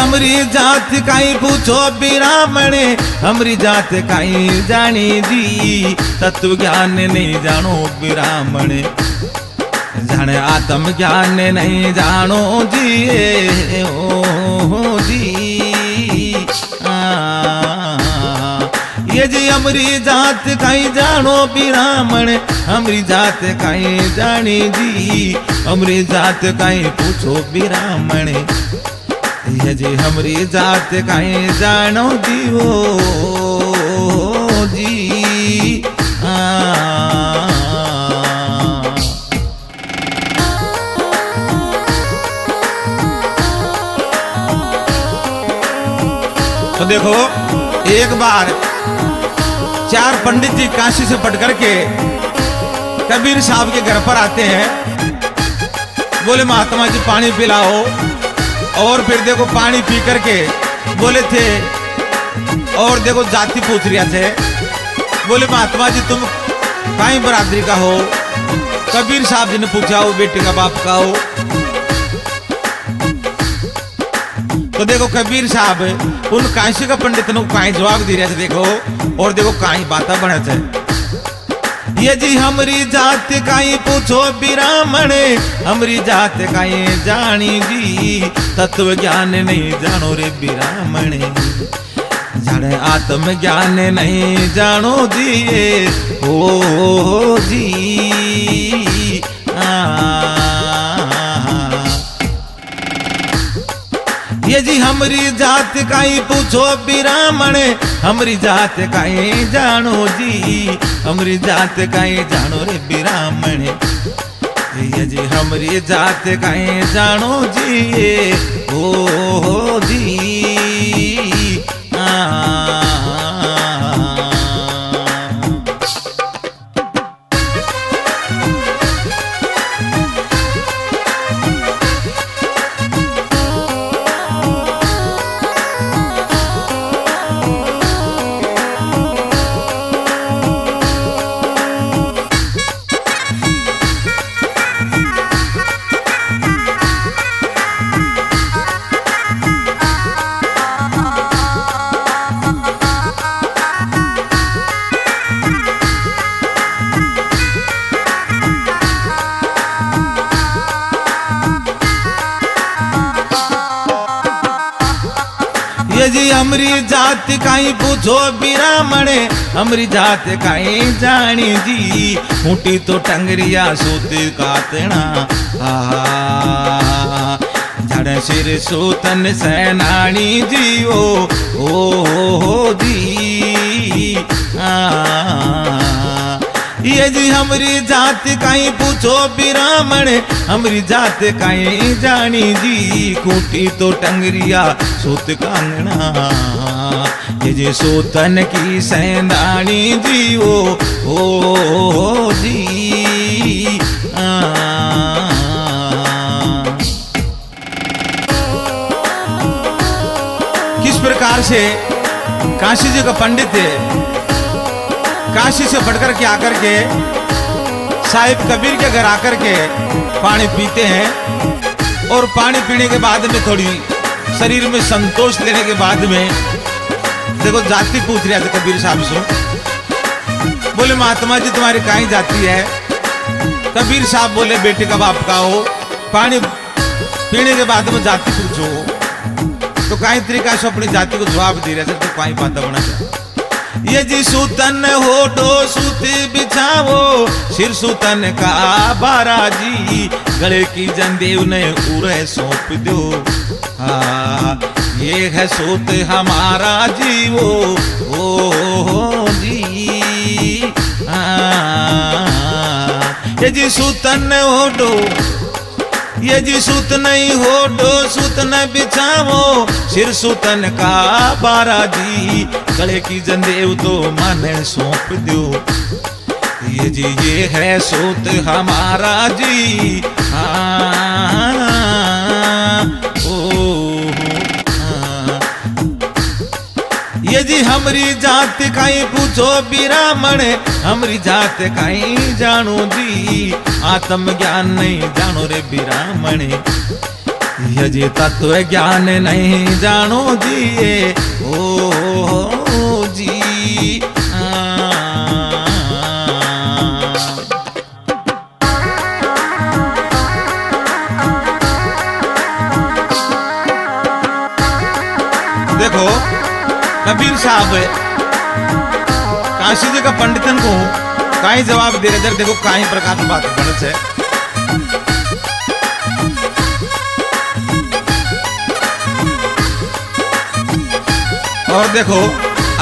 हमरी जात काई पूछो बिरामणे, हमरी जात काई जानी जी, तत्व ज्ञान नहीं जानो बिरामणे, जाने आत्म ज्ञान नहीं जानो जी। ओ जी ये जी हमरी जात काई जानो बिरामण, हमरी जात काई जानी जी, हमरी जात काई पूछो बिरामण, ये जी हमरी जात काई जानो जी। ओ जी तो देखो एक बार चार पंडित जी काशी से पट करके कबीर साहब के घर पर आते हैं। बोले महात्मा जी पानी पिलाओ, और फिर देखो पानी पी करके बोले थे, और देखो जाति पूछ रहा थे। बोले महात्मा जी तुम काई बरादरी का हो? कबीर साहब जी ने पूछा वो बेटे का बाप का हो। तो देखो कबीर साहब उन काशी का पंडित ने काई जवाब दे रहे थे देखो, और देखो काई बाता बने थे। ये जी हमरी जात काई पूछो बिरामण, हमरी जात काई जानी जी, तत्व ज्ञान नहीं जानो रे बिरामण, जाने आत्म ज्ञान नहीं जानो जी। ओ जी ये जी हमरी जात काई पूछो बिरामण, हमरी जात काई जानो जी, हमरी जात काई जानो रे बिरामण, ये जी हमरी जात काई जानो जी। ओ जी ये जी हमरी जात काई पूछो बिरामण, हमरी जात काई जानी जी, ऊटी तो टंगरिया सूत कातना, जड़ सिर सूतन सैनानी जी। ओ जी ये जी हमरी जात काई पूछो बिरामण, हमरी जात काई जानी जी, खूंटी तो टंगरिया सूत कांगना, ये जी सूतन की सैंदानी जी। ओ जी किस प्रकार से काशी जी का पंडित है, काशी से बढ़कर के आकर के साहिब कबीर के घर आकर के पानी पीते हैं, और पानी पीने के बाद में थोड़ी शरीर में संतोष लेने के बाद में देखो जाति पूछ रहा था कबीर साहब से। बोले महात्मा जी तुम्हारी काई जाति है? कबीर साहब बोले बेटे का बाप का हो, पानी पीने के बाद में जाति पूछो। तो काई तरीका से अपनी जाति को जवाब दे रहे थे, तो काई बात बना था। ये जी सूतन होठो सूत बिछावो, सिर सूतन का बारा जी, गले की जंदेव ने उरे सौंप दो, ये है सूत हमारा जी। ओ जी ये जी सूतन होठो, ये जी सूत नहीं होठो सूत न बिछावो, सिर सूतन का बारा जी, गले की जंदेव तो मन सौंप दो, ये जी ये है सूत हमारा जी। ये जी हमरी जात काई पूछो बिरामण, हमरी जात काई जानो जी, आत्म ज्ञान नहीं जानो रे बिरामण, ये जी तत्व ज्ञान नहीं जानो जी ये ओ जी देखो कबीर साहब काशी जी का पंडितन को काई जवाब दे रहे। देखो काई प्रकार की बात गणित है। और देखो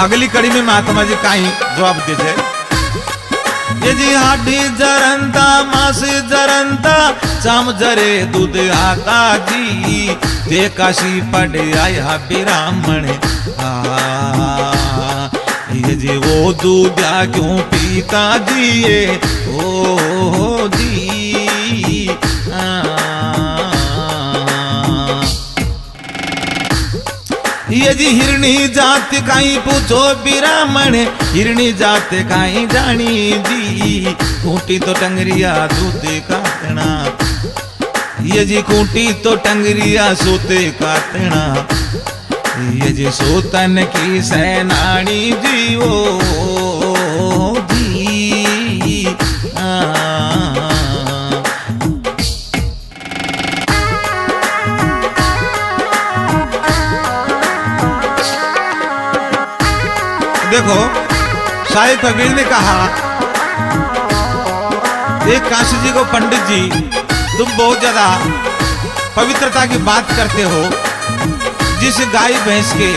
अगली कड़ी में महात्मा जी काई जवाब दे थे। ये जी हाडी जरंता मास जरंता चाम जरे दूध आता जी जे काशी पढ़ आया ब्राह्मण ये जी वो दूधा क्यों पीता जी ये ओ जी ये जी हिरणी जात काई पूछो ब्राह्मण हिरणी जात काई जानी जी खूंटी तो टंगरिया दूध काटना ये जी खूंटी तो टंगरिया सोते काटना ये जी सोतन की सैनानी जी ओ जी देखो साहिब कबीर ने कहा एक काशी जी को पंडित जी तुम बहुत ज्यादा पवित्रता की बात करते हो। जिस गाय भैंस के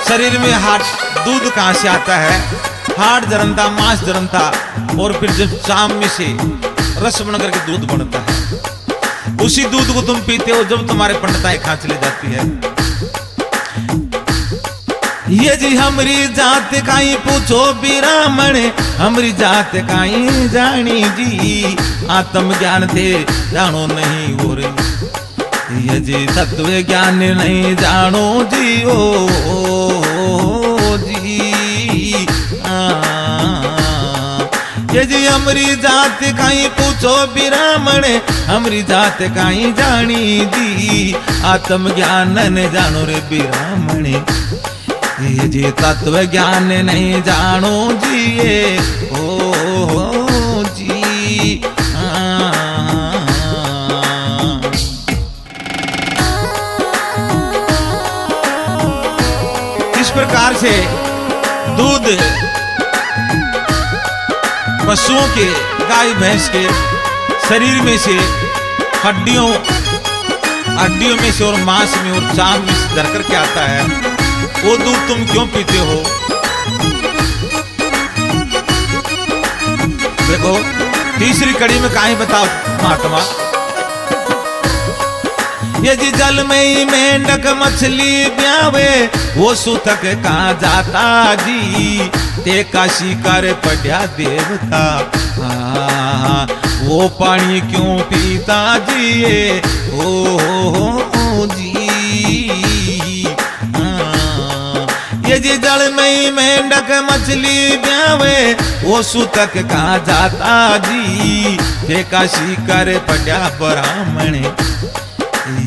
शरीर में हाथ दूध कहां से आता है, हाथ जरनता मांस जरनता और फिर जब शाम में से रस बन करके दूध बनता है उसी दूध को तुम पीते हो जब तुम्हारे पंडिताई खा चली जाती है। ये जी हमारी जात काई पूछो ब्राह्मण हमारी जात काई जानी जी आत्म ज्ञान थे जानो नहीं हो रही ये जी तत्व ज्ञान नहीं जानो जी ओ जी ये जी हमारी जात काई पूछो ब्राह्मण हमारी जात काई जानी जी आत्म ज्ञान न जानो रे ब्राह्मण ये जी तत्व ज्ञान नहीं जानो जी ये ओ जी इस प्रकार से दूध पशुओं के गाय भैंस के शरीर में से हड्डियों में से और मांस में और चाम में से धर करके आता है। वो दूध तुम क्यों पीते हो? देखो तीसरी कड़ी में काहे बताओ महात्मा। ये जी जल में ही मेंढक मछली ब्यावे वो सूतक कहाँ जाता जी ते काशी कर पढ़िया देवता वो पानी क्यों पीता जी ये ओ जी ये जी जल में ही मेंढक मछली ब्यावे वो सूतक कहाँ जाता जी ते काशी कर पढ़िया ब्राह्मण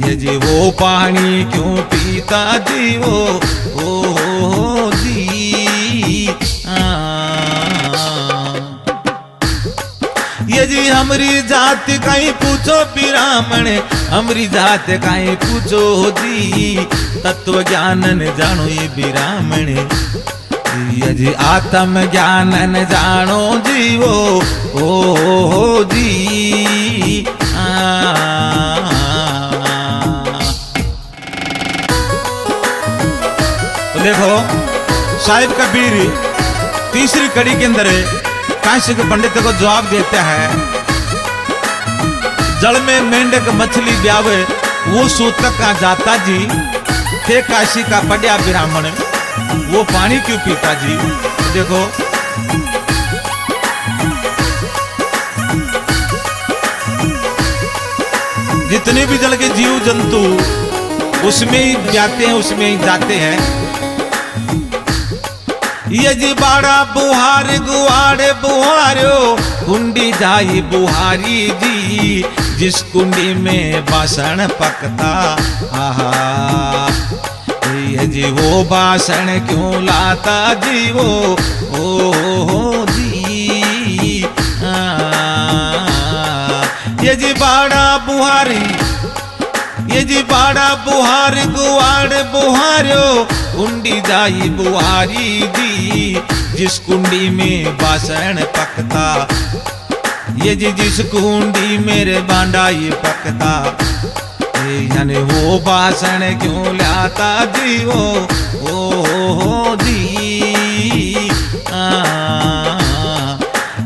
ये जी वो पानी क्यों पीता जी ओ जी ये जी हमारी जात कहीं पूछो ब्राह्मण हमारी जात कहीं पूछो जी तत्व ज्ञान न जानो ये ब्राह्मण ये जी आत्म ज्ञान न जानो जी ओ जी तो देखो साहिब कबीर तीसरी कड़ी के अंदर काशी के पंडित को जवाब देता है। जल में मेंढक मछली ब्यावे वो सूतक का जाता जी थे काशी का पढ़िया ब्राह्मण वो पानी क्यों पीता जी। देखो जितने भी जल के जीव जंतु उसमें ही जाते हैं उसमें ही जाते हैं। ये जी बाड़ा बुहार गुआड़े बुहारो कुंडी जाई बुहारी जी जिस कुंडी में बासण पकता, आहा ये जी वो बासण क्यों लाता जी वो, ओ जी ये जी बाड़ा बुहारी, ये जी बाड़ा बुहार गुआड़ बुहारो, कुंडी जाई बुहारी जी, जिस कुंडी में बासण पकता, ये जी जिस कुंडी मेरे बांडाई पकता, यानी वो बासण क्यों लाता जी वो, ओ जी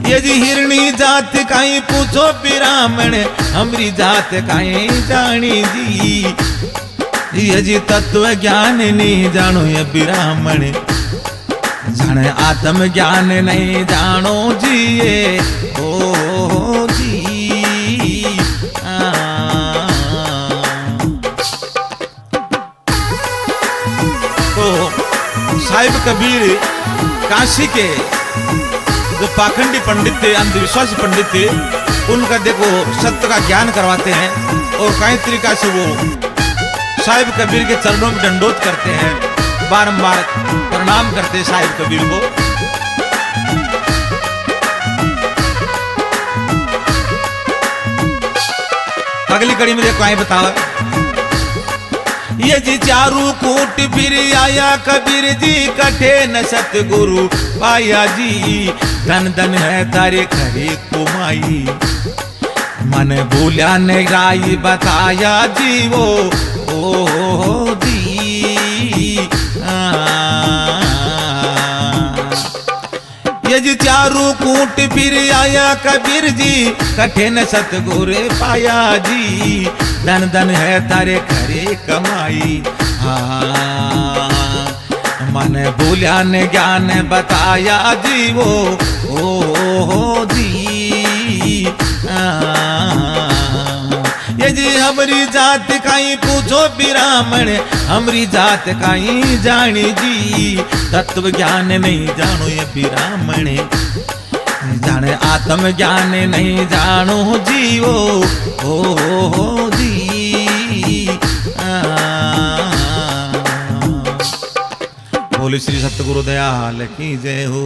ये जी हिरणी जात काई पूछो ब्राह्मण, हमरी जात काई जानी जी, ये जी तत्व ज्ञान नहीं जानो ये ब्राह्मण, जाने आत्म ज्ञान नहीं जानो जी ये, ओ जी साहिब कबीर काशी के जो पाखंडी पंडित थे, अंधविश्वासी पंडित थे, उनका देखो सत्य का ज्ञान करवाते हैं और कई तरीका से वो साहिब कबीर के चरणों में दंडोत करते हैं, बारंबार प्रणाम करते हैं साहिब कबीर को। अगली कड़ी में देखो आई बताओ, ये जी चारू कूट फिर आया कबीर जी, कठे न सतगुरु पाया जी, धन धन है तारे खरे कुमाई, मन भूला ने राई बताया जी वो, ओ जी ये जी चारू कूट फिर आया कबीर जी, कठे न सतगुरु पाया जी, धन धन है तारे खरे कमाई, मन भूला ने ज्ञान बताया जी वो, ओ जी ये जी हमारी जात काई पूछो ब्राह्मण, हमारी जात काई जानी जी, तत्व ज्ञान नहीं जानो ये ब्राह्मण, जाने आत्म ज्ञान नहीं जानो जी वो, ओ जी बोले श्री सतगुरु दयाल की जय हो।